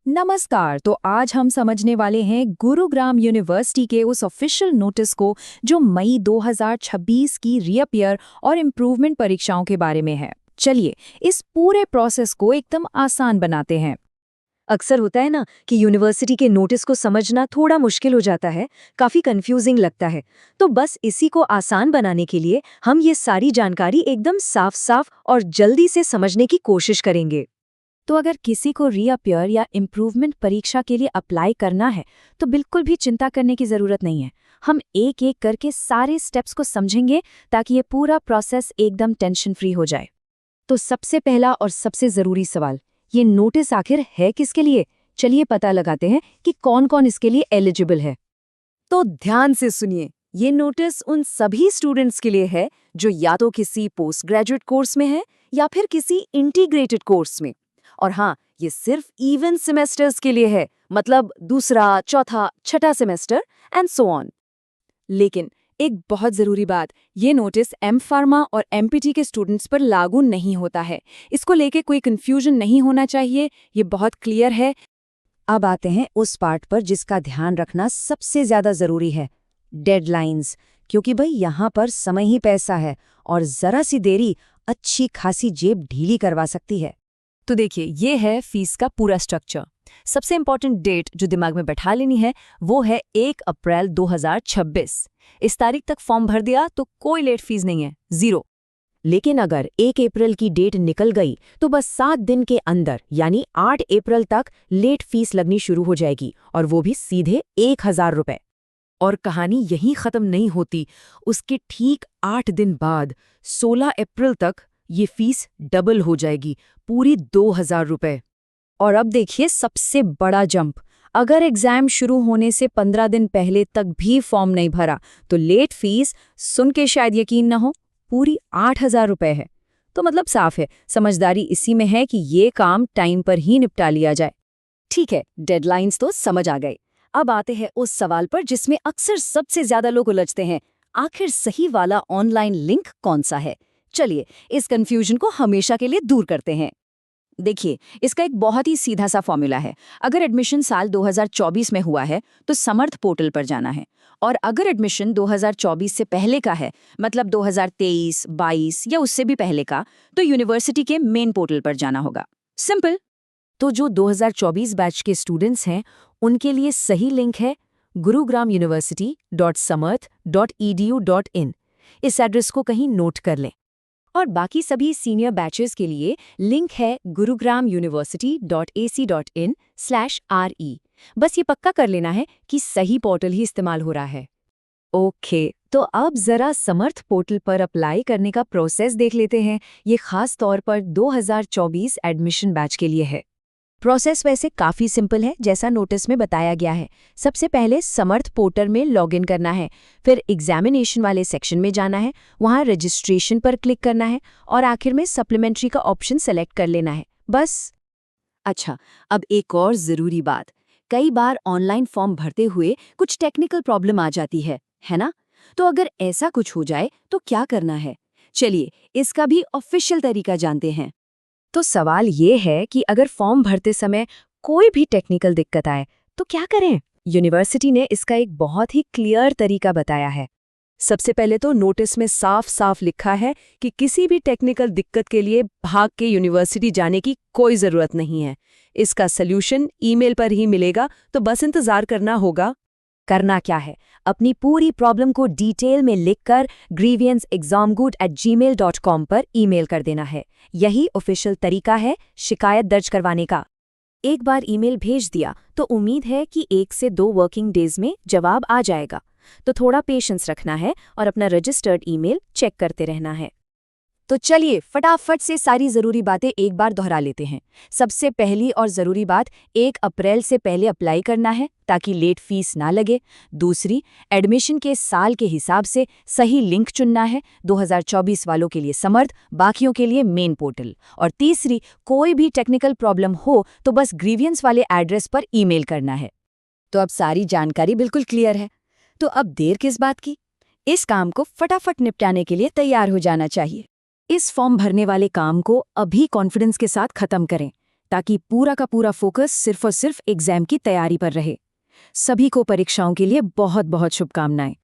नमस्कार। तो आज हम समझने वाले हैं गुरुग्राम यूनिवर्सिटी के उस ऑफिशियल नोटिस को जो मई 2026 की रीअपियर और इम्प्रूवमेंट परीक्षाओं के बारे में है। चलिए इस पूरे प्रोसेस को एकदम आसान बनाते हैं। अक्सर होता है ना कि यूनिवर्सिटी के नोटिस को समझना थोड़ा मुश्किल हो जाता है, काफी कंफ्यूजिंग लगता है। तो बस इसी को आसान बनाने के लिए हम ये सारी जानकारी एकदम साफ साफ और जल्दी से समझने की कोशिश करेंगे। तो अगर किसी को रीअपियर या इम्प्रूवमेंट परीक्षा के लिए अप्लाई करना है तो बिल्कुल भी चिंता करने की ज़रूरत नहीं है। हम एक एक करके सारे स्टेप्स को समझेंगे ताकि ये पूरा प्रोसेस एकदम टेंशन फ्री हो जाए। तो सबसे पहला और सबसे जरूरी सवाल, ये नोटिस आखिर है किसके लिए? चलिए पता लगाते हैं कि कौन कौन इसके लिए एलिजिबल है। तो ध्यान से सुनिए, ये नोटिस उन सभी स्टूडेंट्स के लिए है जो या तो किसी पोस्ट ग्रेजुएट कोर्स में है या फिर किसी इंटीग्रेटेड कोर्स में। और हाँ, ये सिर्फ इवन सेमेस्टर्स के लिए है, मतलब दूसरा, चौथा, छठा सेमेस्टर एंड सो ऑन। लेकिन एक बहुत ज़रूरी बात, ये नोटिस एम फार्मा और एमपीटी के स्टूडेंट्स पर लागू नहीं होता है। इसको लेके कोई कन्फ्यूजन नहीं होना चाहिए, ये बहुत क्लियर है। अब आते हैं उस पार्ट पर जिसका ध्यान रखना सबसे ज्यादा जरूरी है, डेडलाइंस। क्योंकि भाई यहाँ पर समय ही पैसा है और जरा सी देरी अच्छी खासी जेब ढीली करवा सकती है। तो देखिए, ये है फीस का पूरा स्ट्रक्चर। सबसे इंपॉर्टेंट डेट जो दिमाग में बैठा लेनी है वो है 1 अप्रैल 2026। इस तारीख तक फॉर्म भर दिया तो कोई लेट फीस नहीं है, 0। लेकिन अगर 1 अप्रैल की डेट निकल गई तो बस 7 दिन के अंदर यानी 8 अप्रैल तक लेट फीस लगनी शुरू हो जाएगी, और वो भी सीधे 1000 रुपए। और कहानी यहीं खत्म नहीं होती। उसके ठीक 8 दिन बाद 16 अप्रैल तक ये फीस डबल हो जाएगी, पूरी 2000 रुपए। और अब देखिए सबसे बड़ा जंप, अगर एग्जाम शुरू होने से 15 दिन पहले तक भी फॉर्म नहीं भरा तो लेट फीस, सुन के शायद यकीन न हो, पूरी 8000 रुपए है। तो मतलब साफ है, समझदारी इसी में है कि ये काम टाइम पर ही निपटा लिया जाए। ठीक है, डेडलाइंस तो समझ आ गए। अब आते हैं उस सवाल पर जिसमें अक्सर सबसे ज्यादा लोग उलझते हैं, आखिर सही वाला ऑनलाइन लिंक कौन सा है? चलिए इस कंफ्यूजन को हमेशा के लिए दूर करते हैं। देखिए, इसका एक बहुत ही सीधा सा फॉर्मूला है। अगर एडमिशन साल 2024 में हुआ है तो समर्थ पोर्टल पर जाना है, और अगर एडमिशन 2024 से पहले का है, मतलब 2023, 22 या उससे भी पहले का, तो यूनिवर्सिटी के मेन पोर्टल पर जाना होगा। सिंपल। तो जो 2024 बैच के स्टूडेंट्स हैं उनके लिए सही लिंक है gurugram.samarth.edu.in। इस एड्रेस को कहीं नोट कर लें। और बाकी सभी सीनियर बैचेस के लिए लिंक है gurugram.university.ac.in/re। बस ये पक्का कर लेना है कि सही पोर्टल ही इस्तेमाल हो रहा है। ओके, तो अब जरा समर्थ पोर्टल पर अप्लाई करने का प्रोसेस देख लेते हैं। ये खास तौर पर 2024 एडमिशन बैच के लिए है। प्रोसेस वैसे काफ़ी सिंपल है, जैसा नोटिस में बताया गया है। सबसे पहले समर्थ पोर्टल में लॉगिन करना है, फिर एग्जामिनेशन वाले सेक्शन में जाना है, वहाँ रजिस्ट्रेशन पर क्लिक करना है और आखिर में सप्लीमेंट्री का ऑप्शन सेलेक्ट कर लेना है, बस। अच्छा, अब एक और ज़रूरी बात, कई बार ऑनलाइन फॉर्म भरते हुए कुछ टेक्निकल प्रॉब्लम आ जाती है ना? तो अगर ऐसा कुछ हो जाए तो क्या करना है? चलिए इसका भी ऑफिशियल तरीका जानते हैं। तो सवाल ये है कि अगर फॉर्म भरते समय कोई भी टेक्निकल दिक्कत आए तो क्या करें? यूनिवर्सिटी ने इसका एक बहुत ही क्लियर तरीका बताया है। सबसे पहले तो नोटिस में साफ साफ लिखा है कि किसी भी टेक्निकल दिक्कत के लिए भाग के यूनिवर्सिटी जाने की कोई ज़रूरत नहीं है। इसका सल्यूशन ईमेल पर ही मिलेगा, तो बस इंतज़ार करना होगा। करना क्या है? अपनी पूरी प्रॉब्लम को डिटेल में लिखकर grievanceexamgood@gmail.com पर ईमेल कर देना है। यही ऑफिशियल तरीका है शिकायत दर्ज करवाने का। एक बार ईमेल भेज दिया तो उम्मीद है कि 1 से 2 वर्किंग डेज में जवाब आ जाएगा। तो थोड़ा पेशेंस रखना है और अपना रजिस्टर्ड ईमेल चेक करते रहना है। तो चलिए फटाफट से सारी ज़रूरी बातें एक बार दोहरा लेते हैं। सबसे पहली और ज़रूरी बात, 1 अप्रैल से पहले अप्लाई करना है ताकि लेट फीस ना लगे। दूसरी, एडमिशन के साल के हिसाब से सही लिंक चुनना है, 2024 वालों के लिए समर्थ, बाकियों के लिए मेन पोर्टल। और तीसरी, कोई भी टेक्निकल प्रॉब्लम हो तो बस ग्रीवियंस वाले एड्रेस पर ईमेल करना है। तो अब सारी जानकारी बिल्कुल क्लियर है, तो अब देर किस बात की? इस काम को फटाफट निपटाने के लिए तैयार हो जाना चाहिए। इस फॉर्म भरने वाले काम को अभी कॉन्फिडेंस के साथ खत्म करें। ताकि पूरा का पूरा फोकस सिर्फ और सिर्फ एग्जाम की तैयारी पर रहे। सभी को परीक्षाओं के लिए बहुत बहुत शुभकामनाएं।